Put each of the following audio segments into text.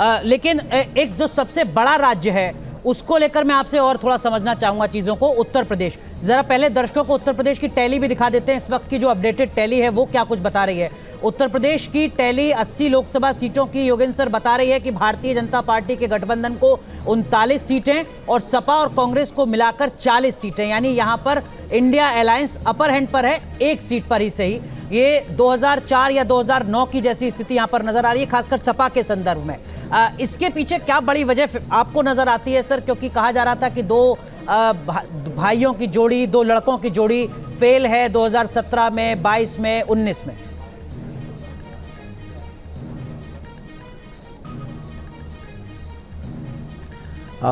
लेकिन एक जो सबसे बड़ा राज्य है उसको लेकर मैं आपसे और थोड़ा समझना चाहूंगा चीजों को। उत्तर प्रदेश, जरा पहले दर्शकों को उत्तर प्रदेश की टैली भी दिखा देते हैं। इस वक्त की जो अपडेटेड टैली है वो क्या कुछ बता रही है। उत्तर प्रदेश की टैली 80 लोकसभा सीटों की योगेंद्र सर बता रही है कि भारतीय जनता पार्टी के गठबंधन को 39 सीटें और सपा और कांग्रेस को मिलाकर 40 सीटें, यानी यहां पर इंडिया अलायंस अपर हैंड पर है, एक सीट पर ही सही। ये 2004 या 2009 की जैसी स्थिति यहां पर नजर आ रही है, खासकर सपा के संदर्भ में। इसके पीछे क्या बड़ी वजह आपको नजर आती है सर? क्योंकि कहा जा रहा था कि दो भाइयों की जोड़ी, दो लड़कों की जोड़ी फेल है 2017 में, 22 में, 19 में।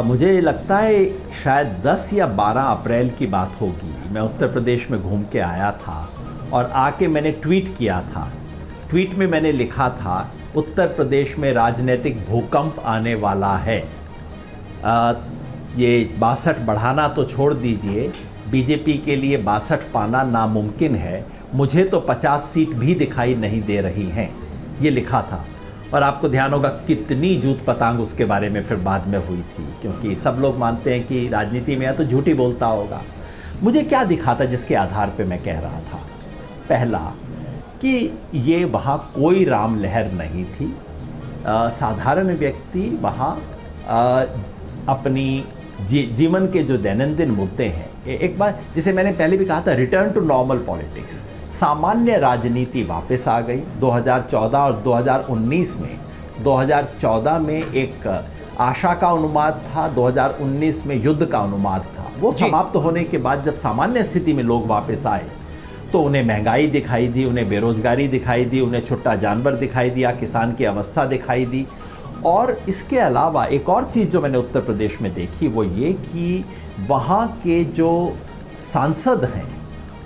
मुझे लगता है शायद 10 या 12 अप्रैल की बात होगी। मैं उत्तर प्रदेश में घूम के आया था और आके मैंने ट्वीट किया था। ट्वीट में मैंने लिखा था उत्तर प्रदेश में राजनीतिक भूकंप आने वाला है। ये 62 बढ़ाना तो छोड़ दीजिए, बीजेपी के लिए 62 पाना नामुमकिन है। मुझे तो 50 सीट भी दिखाई नहीं दे रही हैं, ये लिखा था। और आपको ध्यान होगा कितनी जूत पतांग उसके बारे में फिर बाद में हुई थी, क्योंकि सब लोग मानते हैं कि राजनीति में या तो झूठी बोलता होगा। मुझे क्या दिखा था जिसके आधार पे मैं कह रहा था? पहला कि ये वहाँ कोई राम लहर नहीं थी। साधारण व्यक्ति वहाँ अपनी जीवन के जो दैनंदिन मुद्दे हैं, एक बार जिसे मैंने पहले भी कहा था, रिटर्न टू नॉर्मल पॉलिटिक्स, सामान्य राजनीति वापस आ गई। 2014 और 2019 में 2014 में एक आशा का अनुमान था, 2019 में युद्ध का अनुमान था। वो समाप्त होने के बाद जब सामान्य स्थिति में लोग वापस आए तो उन्हें महंगाई दिखाई दी, उन्हें बेरोजगारी दिखाई दी, उन्हें छुट्टा जानवर दिखाई दिया, किसान की अवस्था दिखाई दी। और इसके अलावा एक और चीज़ जो मैंने उत्तर प्रदेश में देखी वो ये कि वहाँ के जो सांसद हैं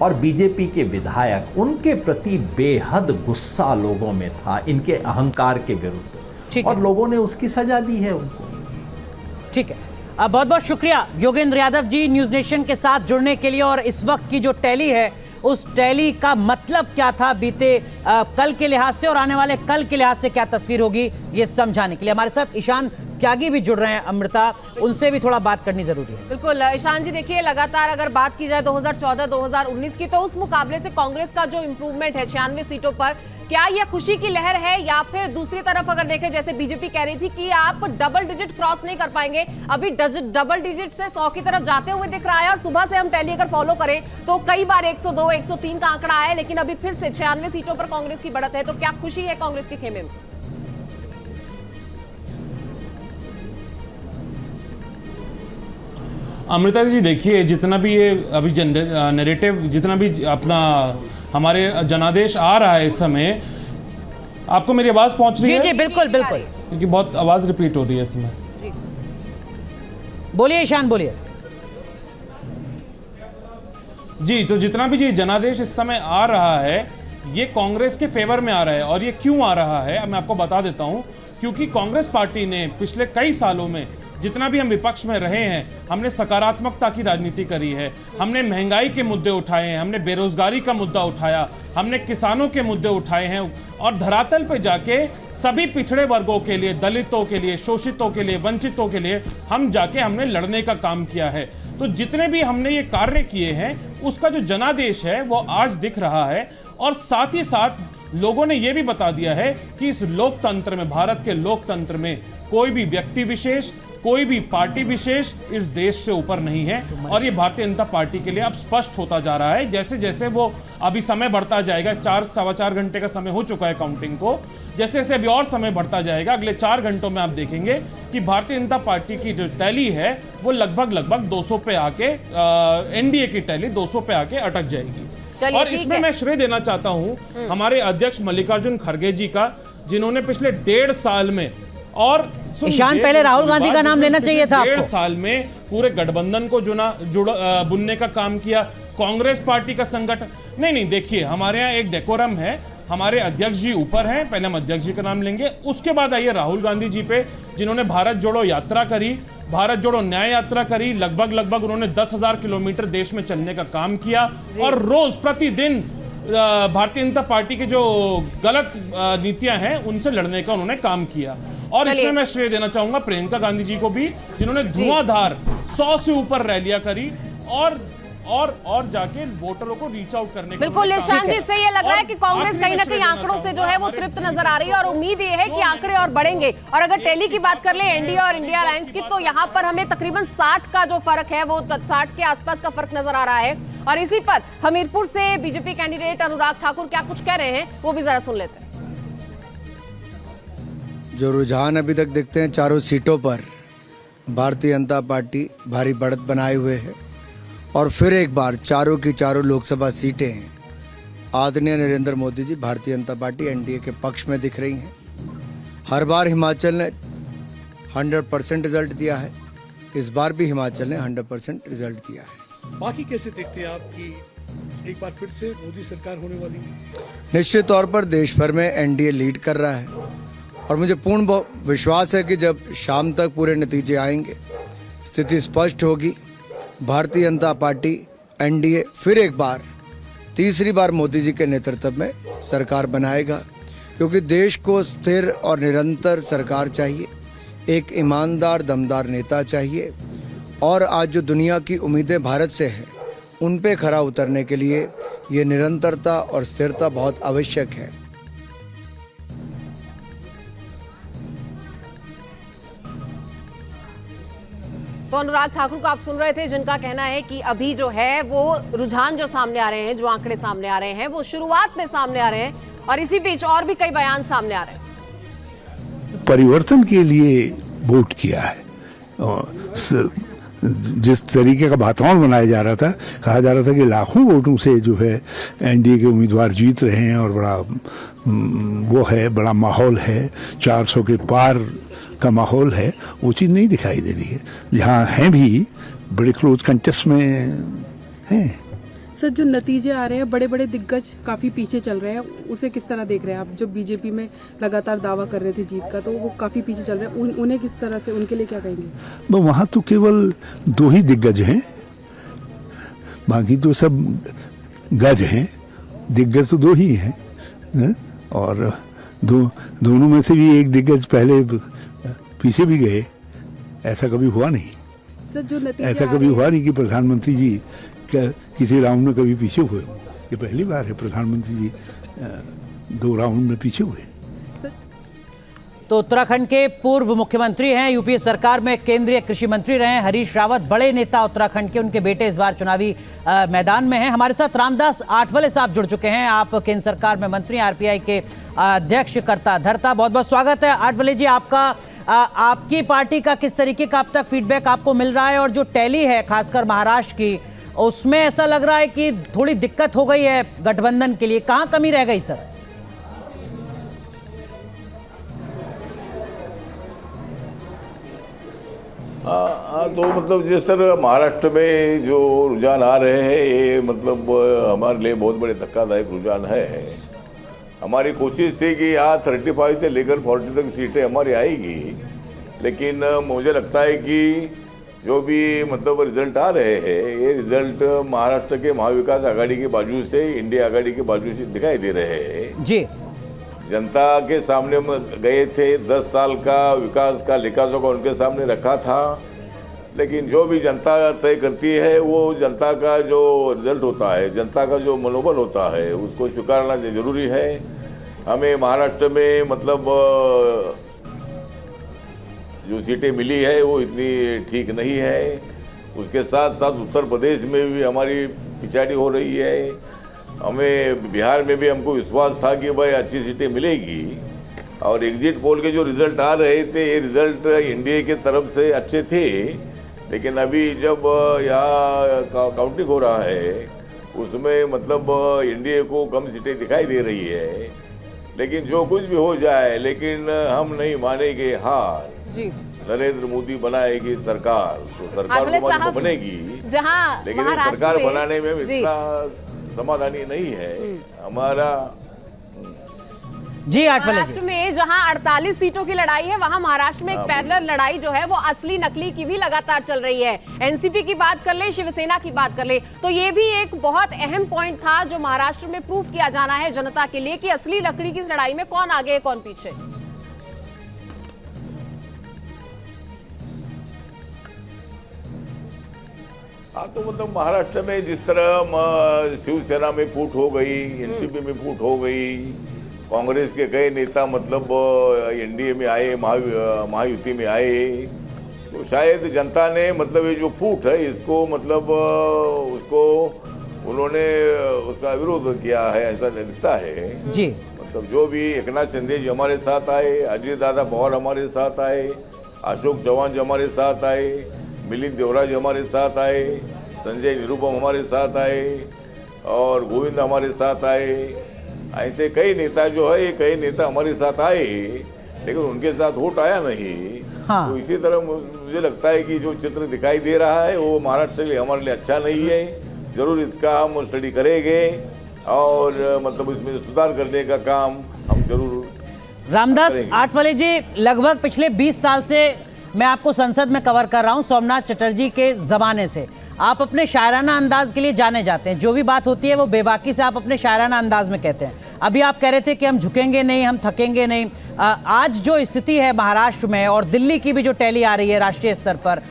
और बीजेपी के विधायक, उनके प्रति बेहद गुस्सा लोगों में था, इनके अहंकार के विरुद्ध, और लोगों ने उसकी सजा दी है उनको। ठीक है, बहुत बहुत शुक्रिया योगेंद्र यादव जी न्यूज़ नेशन के साथ जुड़ने के लिए। और इस वक्त की जो टैली है उस टैली का मतलब क्या था बीते कल के लिहाज से और आने वाले कल के लिहाज से क्या तस्वीर होगी, ये समझाने के लिए हमारे साथ ईशान त्यागी भी जुड़ रहे हैं। अमृता, उनसे भी थोड़ा बात करनी जरूरी है। बिल्कुल ईशान जी, देखिए लगातार अगर बात की जाए 2014-2019 की, तो उस मुकाबले से कांग्रेस का जो इंप्रूवमेंट है 96 सीटों पर, क्या यह खुशी की लहर है या फिर दूसरी तरफ अगर देखें, जैसे बीजेपी कह रही थी कि आप डबल डिजिट क्रॉस नहीं कर पाएंगे, अभी डबल डिजिट से 100 की तरफ जाते हुए दिख रहा है। और सुबह से हम टैली अगर फॉलो करें तो कई बार 102, 103 का आंकड़ा आया है, लेकिन अभी फिर से 96 सीटों पर कांग्रेस की बढ़त है। तो क्या खुशी है कांग्रेस के खेमे में? अमृता जी, देखिए जितना भी ये अभी नैरेटिव, जितना भी अपना हमारे जनादेश आ रहा है इस समय, आपको मेरी आवाज पहुंच रही है? जी बिल्कुल बिल्कुल, क्योंकि बहुत आवाज रिपीट हो रही है इसमें। बोलिए ईशान, बोलिए। जी, तो जितना भी ये जनादेश इस समय आ रहा है ये कांग्रेस के फेवर में आ रहा है। और ये क्यों आ रहा है अब मैं आपको बता देता हूं। क्योंकि कांग्रेस पार्टी ने पिछले कई सालों में जितना भी हम विपक्ष में रहे हैं, हमने सकारात्मकता की राजनीति करी है, हमने महंगाई के मुद्दे उठाए हैं, हमने बेरोजगारी का मुद्दा उठाया, हमने किसानों के मुद्दे उठाए हैं और धरातल पे जाके सभी पिछड़े वर्गों के लिए, दलितों के लिए, शोषितों के लिए, वंचितों के लिए हम जाके हमने लड़ने का काम किया है। तो जितने भी हमने ये कार्य किए हैं उसका जो जनादेश है वो आज दिख रहा है। और साथ ही साथ लोगों ने ये भी बता दिया है कि इस लोकतंत्र में, भारत के लोकतंत्र में कोई भी व्यक्ति विशेष, कोई भी पार्टी विशेष इस देश से ऊपर नहीं है। और ये भारतीय जनता पार्टी के लिए अब स्पष्ट होता जा रहा है। जैसे जैसे वो अभी समय बढ़ता जाएगा, 4-4.25 घंटे का समय हो चुका है काउंटिंग को, जैसे जैसे अभी और समय बढ़ता जाएगा, अगले 4 घंटों में आप देखेंगे कि भारतीय जनता पार्टी की जो टैली है वो लगभग 200 पे आके, एनडीए की टैली 200 पे आके अटक जाएगी। और इसमें मैं श्रेय देना चाहता हूं हमारे अध्यक्ष मल्लिकार्जुन खड़गे जी का, जिन्होंने पिछले 1.5 साल में, और ईशान पहले राहुल गांधी का नाम लेना चाहिए था, 1.5 साल में पूरे गठबंधन को बुनने का काम किया, कांग्रेस पार्टी का संगठन। नहीं, देखिए हमारे यहाँ एक डेकोरम है, हमारे अध्यक्ष जी ऊपर हैं, पहले हम अध्यक्ष जी का नाम लेंगे, उसके बाद आइए राहुल गांधी जी पे, जिन्होंने भारत जोड़ो यात्रा करी, भारत जोड़ो न्याय यात्रा करी। लगभग उन्होंने 10,000 किलोमीटर देश में चलने का काम किया और रोज प्रतिदिन भारतीय जनता पार्टी की जो गलत नीतियां हैं उनसे लड़ने का उन्होंने काम किया। और चलिए। इसमें मैं श्रेय देना चाहूंगा प्रियंका गांधी जी को भी, जिन्होंने धुआंधार 100 से ऊपर रैलियां करी और जाके वोटरों को रीच आउट करने का बिल्कुल ईशान जी, से ये लग रहा है कि कांग्रेस कहीं ना कहीं आंकड़ों आंकड़ों से जो है वो तृप्त नजर आ रही है और उम्मीद ये है कि आंकड़े और बढ़ेंगे। और अगर टेली की बात कर ले एनडीए और इंडिया अलायंस की, तो यहाँ पर हमें तकरीबन 60 का जो फर्क है वो 60 के आसपास का फर्क नजर आ रहा है। और इसी पर हमीरपुर से बीजेपी कैंडिडेट अनुराग ठाकुर क्या कुछ कह रहे हैं वो भी जरा सुन लेते हैं। जो रुझान अभी तक देखते हैं, चारों सीटों पर भारतीय जनता पार्टी भारी बढ़त बनाए हुए है और फिर एक बार चारों की चारों लोकसभा सीटें आदरणीय नरेंद्र मोदी जी भारतीय जनता पार्टी एनडीए के पक्ष में दिख रही हैं। हर बार हिमाचल ने 100% रिजल्ट दिया है, इस बार भी हिमाचल ने 100% रिजल्ट दिया है। बाकी कैसे देखते हैं आप कि एक बार फिर से मोदी सरकार होने वाली है? निश्चित तौर पर देश भर में एनडीए लीड कर रहा है और मुझे पूर्ण विश्वास है कि जब शाम तक पूरे नतीजे आएंगे, स्थिति स्पष्ट होगी। भारतीय जनता पार्टी एनडीए फिर एक बार, तीसरी बार मोदी जी के नेतृत्व में सरकार बनाएगा, क्योंकि देश को स्थिर और निरंतर सरकार चाहिए, एक ईमानदार दमदार नेता चाहिए और आज जो दुनिया की उम्मीदें भारत से हैं उन पे खरा उतरने के लिए ये निरंतरता और स्थिरता बहुत आवश्यक है। तो अनुराग ठाकुर को आप सुन रहे थे, जिनका कहना है कि अभी जो है वो रुझान जो सामने आ रहे हैं, जो आंकड़े सामने आ रहे हैं वो शुरुआत में सामने आ रहे हैं और इसी बीच और भी कई बयान सामने आ रहे हैं। परिवर्तन के लिए वोट किया है और जिस तरीके का वातावरण बनाया जा रहा था, कहा जा रहा था कि लाखों वोटों से जो है एनडीए के उम्मीदवार जीत रहे हैं और बड़ा वो है, बड़ा माहौल है, 400 के पार का माहौल है, वो चीज़ नहीं दिखाई दे रही है। जहाँ हैं भी बड़े क्लोज कंटेस्ट में हैं। सर, जो नतीजे आ रहे हैं, बड़े बड़े दिग्गज काफ़ी पीछे चल रहे हैं, उसे किस तरह देख रहे हैं आप? जो बीजेपी में लगातार दावा कर रहे थे जीत का, तो वो काफ़ी पीछे चल रहे हैं, उन्हें किस तरह से, उनके लिए क्या कहेंगे? वहाँ तो केवल 2 ही दिग्गज हैं, बाकी तो सब गज हैं। दिग्गज तो 2 ही हैं और दोनों में से भी एक दिग्गज पहले पीछे भी गए। ऐसा कभी हुआ नहीं सर, जो नतीजे ऐसा कभी हुआ नहीं कि प्रधानमंत्री जी किसी राउंड में कभी पीछे हुए। ये पहली बार है प्रधानमंत्री जी 2 राउंड में पीछे हुए। तो उत्तराखंड के पूर्व मुख्यमंत्री हैं, यूपीए सरकार में केंद्रीय कृषि मंत्री रहे हैं हरीश रावत, बड़े नेता उत्तराखंड के, उनके बेटे इस बार चुनावी मैदान में हैं। हमारे साथ रामदास आठवले साहब जुड़ चुके हैं, आप केंद्र सरकार में मंत्री, आरपीआई के अध्यक्ष करता धरता। बहुत बहुत स्वागत है आठवले जी आपका। आपकी पार्टी का किस तरीके का अब तक फीडबैक आपको मिल रहा है और जो टैली है खासकर महाराष्ट्र की, उसमें ऐसा लग रहा है कि थोड़ी दिक्कत हो गई है गठबंधन के लिए, कहां कमी रह गई सर? तो मतलब जिस तरह महाराष्ट्र में जो रुझान आ रहे हैं, ये मतलब हमारे लिए बहुत बड़े धक्कादायक रुझान है। हमारी कोशिश थी कि यहाँ 35 से लेकर 40 तक सीटें हमारी आएगी, लेकिन मुझे लगता है कि जो भी मतलब रिजल्ट आ रहे हैं, ये रिजल्ट महाराष्ट्र के महाविकास आघाड़ी के बाजू से, इंडिया आघाड़ी के बाजू से दिखाई दे रहे हैं जी। जनता के सामने गए थे, 10 साल का विकास का लेखाजोखा का उनके सामने रखा था, लेकिन जो भी जनता तय करती है वो जनता का जो रिजल्ट होता है, जनता का जो मनोबल होता है, उसको स्वीकारना जरूरी है। हमें महाराष्ट्र में मतलब जो सीटें मिली है वो इतनी ठीक नहीं है। उसके साथ साथ उत्तर प्रदेश में भी हमारी पिछाड़ी हो रही है। हमें बिहार में भी हमको विश्वास था कि भाई अच्छी सीटें मिलेगी और एग्जिट पोल के जो रिजल्ट आ रहे थे, ये रिजल्ट एनडीए के तरफ से अच्छे थे, लेकिन अभी जब यहाँ काउंटिंग हो रहा है उसमें मतलब एनडीए को कम सीटें दिखाई दे रही है। लेकिन जो कुछ भी हो जाए, लेकिन हम नहीं मानेंगे हार। जी, नरेंद्र मोदी बनाएगी सरकार, तो सरकार तो बनेगी, लेकिन सरकार बनाने में इतना समाधानी नहीं है हमारा। जी आठवले जी, महाराष्ट्र में जहां 48 सीटों की लड़ाई है, वहां महाराष्ट्र में एक पैरेलल लड़ाई जो है वो असली नकली की भी लगातार चल रही है। एनसीपी की बात कर ले, शिवसेना की बात कर ले, तो ये भी एक बहुत अहम पॉइंट था जो महाराष्ट्र में प्रूव किया जाना है जनता के लिए कि असली लकड़ी की लड़ाई में कौन आगे कौन पीछे। हाँ, तो मतलब महाराष्ट्र में जिस तरह शिवसेना में फूट हो गई, एनसीपी में फूट हो गई, कांग्रेस के कई नेता मतलब एनडीए में आए, महायुति में आए, तो शायद जनता ने मतलब ये जो फूट है इसको मतलब उसको उन्होंने उसका विरोध किया है, ऐसा लगता है जी। मतलब जो भी एकनाथ शिंदे जी हमारे साथ आए, अजय दादा पवार हमारे साथ आए, अशोक चौहान जी हमारे साथ आए, मिलिंद देवरा जी हमारे साथ आए, संजय निरुपम हमारे साथ आए और गोविंद हमारे साथ आए, ऐसे कई नेता जो है, कई नेता हमारे साथ आए, लेकिन उनके साथ वोट आया नहीं। हाँ। तो इसी तरह मुझे लगता है कि जो चित्र दिखाई दे रहा है वो महाराष्ट्र के लिए हमारे लिए अच्छा नहीं है। जरूर इसका हम स्टडी करेंगे और मतलब इसमें सुधार करने का काम हम जरूर। रामदास आठवले जी, लगभग पिछले 20 साल से मैं आपको संसद में कवर कर रहा हूं, सोमनाथ चटर्जी के ज़माने से। आप अपने शायराना अंदाज के लिए जाने जाते हैं, जो भी बात होती है वो बेबाकी से आप अपने शायराना अंदाज में कहते हैं। अभी आप कह रहे थे कि हम झुकेंगे नहीं, हम थकेंगे नहीं। आज जो स्थिति है महाराष्ट्र में और दिल्ली की भी जो टैली आ रही है राष्ट्रीय स्तर पर,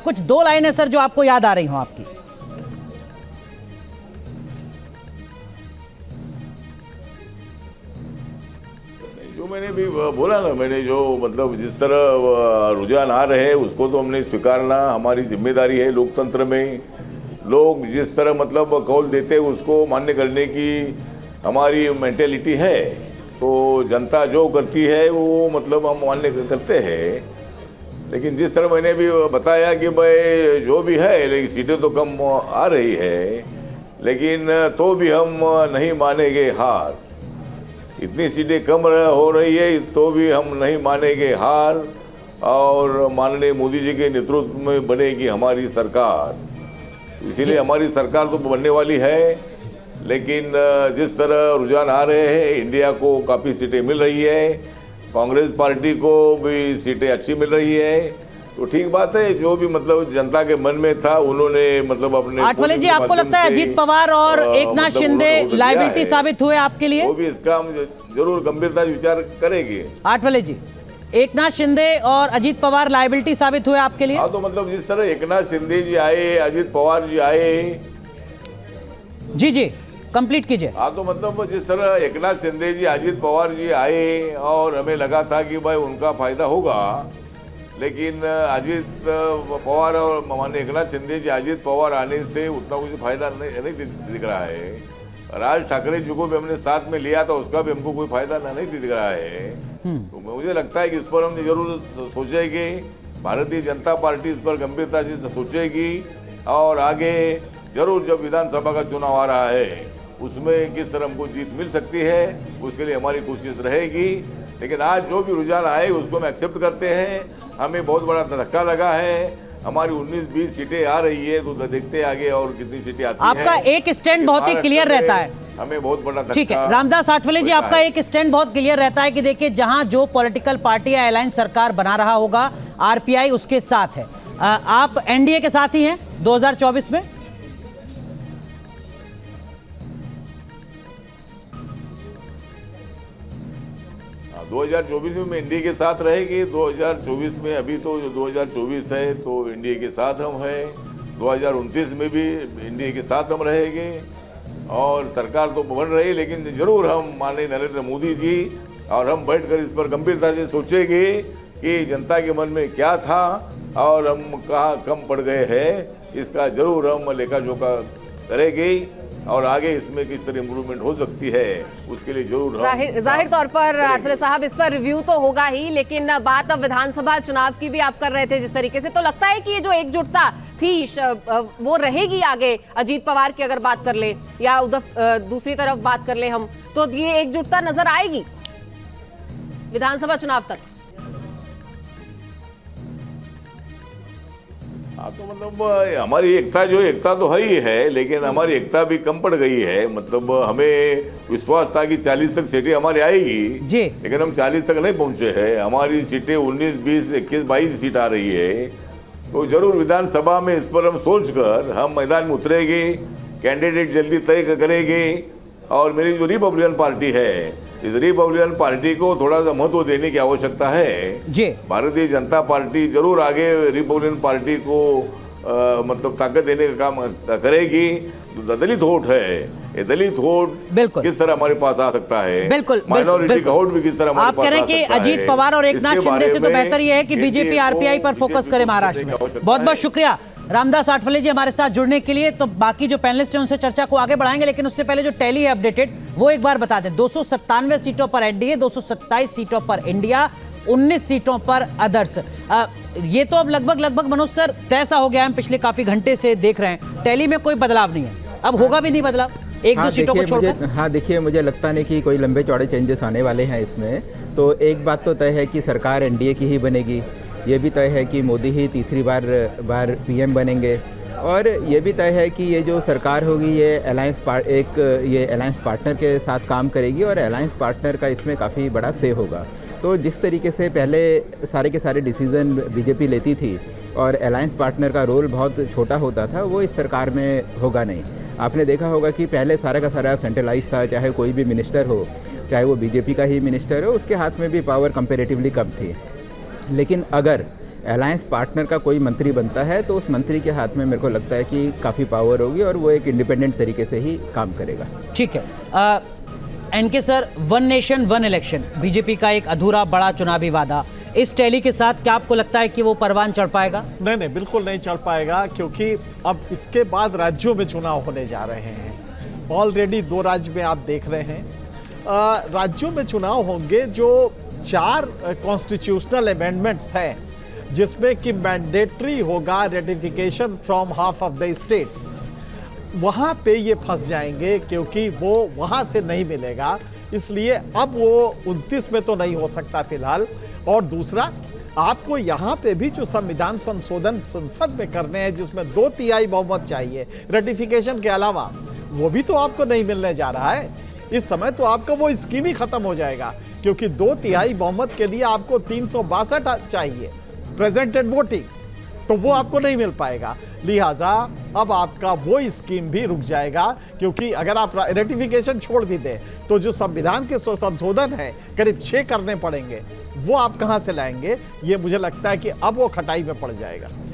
कुछ 2 लाइनें सर जो आपको याद आ रही हो आपकी। जो मैंने भी बोला ना, मैंने जो मतलब जिस तरह रुझान आ रहे हैं उसको तो हमने स्वीकारना हमारी जिम्मेदारी है। लोकतंत्र में लोग जिस तरह मतलब कौल देते हैं उसको मान्य करने की हमारी मेंटेलिटी है। तो जनता जो करती है वो मतलब हम मान्य करते हैं। लेकिन जिस तरह मैंने भी बताया कि भाई जो भी है, लेकिन सीटें तो कम आ रही है, लेकिन तो भी हम नहीं मानेंगे हार। इतनी सीटें कम हो रही है तो भी हम नहीं मानेंगे हार और माननीय मोदी जी के नेतृत्व में बनेगी हमारी सरकार। इसीलिए हमारी सरकार तो बनने वाली है, लेकिन जिस तरह रुझान आ रहे हैं, इंडिया को काफ़ी सीटें मिल रही है, कांग्रेस पार्टी को भी सीटें अच्छी मिल रही है, तो ठीक बात है। जो भी मतलब जनता के मन में था उन्होंने मतलब अपने। आठवले जी, आपको लगता है अजीत पवार और एकनाथ मतलब शिंदे लायबिलिटी साबित हुए आपके लिए? वो भी इसका हम जरूर गंभीरता से विचार करेंगे। आठवले जी, एकनाथ शिंदे और अजीत पवार लायबिलिटी साबित हुए आपके लिए? हाँ, तो मतलब जिस तरह एकनाथ शिंदे जी आए, अजीत पवार जी आए। जी जी, कंप्लीट कीजिए। हाँ, तो मतलब जिस तरह एकनाथ शिंदे जी, अजीत पवार जी आए और हमें लगा था कि भाई उनका फायदा होगा, लेकिन अजीत पवार और माननीय एकनाथ शिंदे जी, अजीत पवार आने से उतना कुछ फायदा नहीं दिख रहा है। राज ठाकरे जी को भी हमने साथ में लिया था, उसका भी हमको कोई फायदा नहीं दिख रहा है। तो मुझे लगता है कि इस पर हम जरूर सोचेंगे, भारतीय जनता पार्टी इस पर गंभीरता से सोचेगी और आगे जरूर जब विधानसभा का चुनाव आ रहा है उसमें किस तरह हमको जीत मिल सकती है उसके लिए हमारी कोशिश रहेगी। लेकिन आज जो भी रुझान आए उसको हम एक्सेप्ट करते हैं। हमें बहुत बड़ा धक्का लगा है, हमारी 19-20 सीटें आ रही है, तो देखते हैं आगे और कितनी सीटें आती हैं। आपका एक स्टैंड बहुत ही क्लियर रहता है, हमें बहुत बड़ा धक्का। ठीक है रामदास आठवले जी, आपका एक स्टैंड बहुत क्लियर रहता है कि देखिए जहां जो पॉलिटिकल पार्टी या अलायंस सरकार बना रहा होगा, आरपीआई उसके साथ है। आप एनडीए के साथ ही हैं 2024 में? हाँ, 2024 में एनडीए के साथ रहेगी। 2024 में, अभी तो 2024 है तो एनडीए के साथ हम हैं। 2029 में भी एनडीए के साथ हम रहेंगे और सरकार तो बन रही है, लेकिन जरूर हम माननीय नरेंद्र मोदी जी और हम बैठकर इस पर गंभीरता से सोचेंगे कि जनता के मन में क्या था और हम कहाँ कम पड़ गए हैं। इसका जरूर हम लेखा जोखा करेंगे और आगे इसमें किस तरह इम्प्रूवमेंट हो सकती है उसके लिए जरूर जाहिर तौर पर आठवले साहब इस पर रिव्यू तो होगा ही, लेकिन बात अब विधानसभा चुनाव की भी आप कर रहे थे जिस तरीके से, तो लगता है कि ये जो एकजुटता थी वो रहेगी आगे। अजीत पवार की अगर बात कर ले या उधर दूसरी तरफ बात कर ले हम, तो ये एकजुटता नजर आएगी विधानसभा चुनाव तक? हाँ, तो मतलब हमारी एकता तो है ही है, लेकिन हमारी एकता भी कम पड़ गई है। मतलब हमें विश्वास था कि 40 तक सीटें हमारी आएगी जी, लेकिन हम 40 तक नहीं पहुंचे हैं। हमारी सीटें 19, 20, 21, 22 सीट आ रही है। तो जरूर विधानसभा में इस पर हम सोचकर हम मैदान में उतरेंगे, कैंडिडेट जल्दी तय करेंगे और मेरी जो रिपब्लिकन पार्टी है, इस रिपब्लिकन पार्टी को थोड़ा सा महत्व देने की आवश्यकता है जी। भारतीय जनता पार्टी जरूर आगे रिपब्लिकन पार्टी को मतलब ताकत देने का काम करेगी। तो दलित वोट है, ये दलित वोट बिल्कुल किस तरह हमारे पास आ सकता है, बिल्कुल माइनॉरिटी का वोट भी किस तरह हमारे आप पास कह रहे आ हैं कि सकता है। अजीत पवार और एकनाथ इसके शिंदे से तो बारे में बेहतर यह है कि बीजेपी NDA आरपीआई पर को फोकस करे महाराष्ट्र में। बहुत बहुत शुक्रिया रामदास आठवले जी हमारे साथ जुड़ने के लिए। तो बाकी जो पैनलिस्ट हैं उनसे चर्चा को आगे बढ़ाएंगे, लेकिन उससे पहले जो टैली है अपडेटेड वो एक बार बता दें। 297 सीटों पर एनडीए, 227 सीटों पर इंडिया, 19 सीटों पर अदर्स। ये तो अब लगभग मनोज सर तय सा हो गया है, हम पिछले काफी घंटे से देख रहे हैं। टैली में कोई बदलाव नहीं है, अब होगा भी नहीं बदलाव एक दो सीटों को छोड़कर। हाँ देखिए, मुझे लगता नहीं कि कोई लंबे चौड़े चेंजेस आने वाले हैं इसमें। तो एक बात तो तय है कि सरकार एनडीए की ही बनेगी, ये भी तय है कि मोदी ही तीसरी बार पीएम बनेंगे, और ये भी तय है कि ये जो सरकार होगी ये अलायंस पार्टनर के साथ काम करेगी, और अलायंस पार्टनर का इसमें काफ़ी बड़ा से होगा। तो जिस तरीके से पहले सारे के सारे डिसीज़न बीजेपी लेती थी और अलायंस पार्टनर का रोल बहुत छोटा होता था, वो इस सरकार में होगा नहीं। आपने देखा होगा कि पहले सारा का सारा सेंट्रलाइज था, चाहे कोई भी मिनिस्टर हो, चाहे वो बीजेपी का ही मिनिस्टर हो, उसके हाथ में भी पावर कंपैरेटिवली कम थी। लेकिन अगर अलायंस पार्टनर का कोई मंत्री बनता है तो उस मंत्री के हाथ में मेरे को लगता है कि काफ़ी पावर होगी और वो एक इंडिपेंडेंट तरीके से ही काम करेगा। ठीक है NK sir, one nation one election BJP का एक अधूरा बड़ा चुनावी वादा, इस टैली के साथ क्या आपको लगता है कि वो परवान चढ़ पाएगा? नहीं, बिल्कुल नहीं चढ़ पाएगा, क्योंकि अब इसके बाद राज्यों में चुनाव होने जा रहे हैं। ऑलरेडी 2 राज्य में आप देख रहे हैं राज्यों में चुनाव होंगे। जो 4 कॉन्स्टिट्यूशनल अमेंडमेंट्स हैं, जिसमें कि मैंडेटरी होगा ratification from half of the states, वहाँ पे ये फंस जाएंगे, क्योंकि वो वहाँ से नहीं मिलेगा। इसलिए अब वो 29 में तो नहीं हो सकता फिलहाल। और दूसरा, आपको यहाँ पे भी जो संविधान संशोधन संसद में करने हैं, जिसमें 2/3 बहुमत चाहिए रेटिफिकेशन के अलावा, वो भी तो आपको नहीं मिलने जा रहा है। इस समय तो आपका वो स्कीम ही खत्म हो जाएगा, क्योंकि 2/3 बहुमत के लिए आपको 362 चाहिए प्रेजेंटेड वोटिंग, तो वो आपको नहीं मिल पाएगा। लिहाजा अब आपका वो स्कीम भी रुक जाएगा, क्योंकि अगर आप रेटिफिकेशन छोड़ भी दें तो जो संविधान के संशोधन है करीब 6 करने पड़ेंगे, वो आप कहां से लाएंगे? ये मुझे लगता है कि अब वो खटाई में पड़ जाएगा।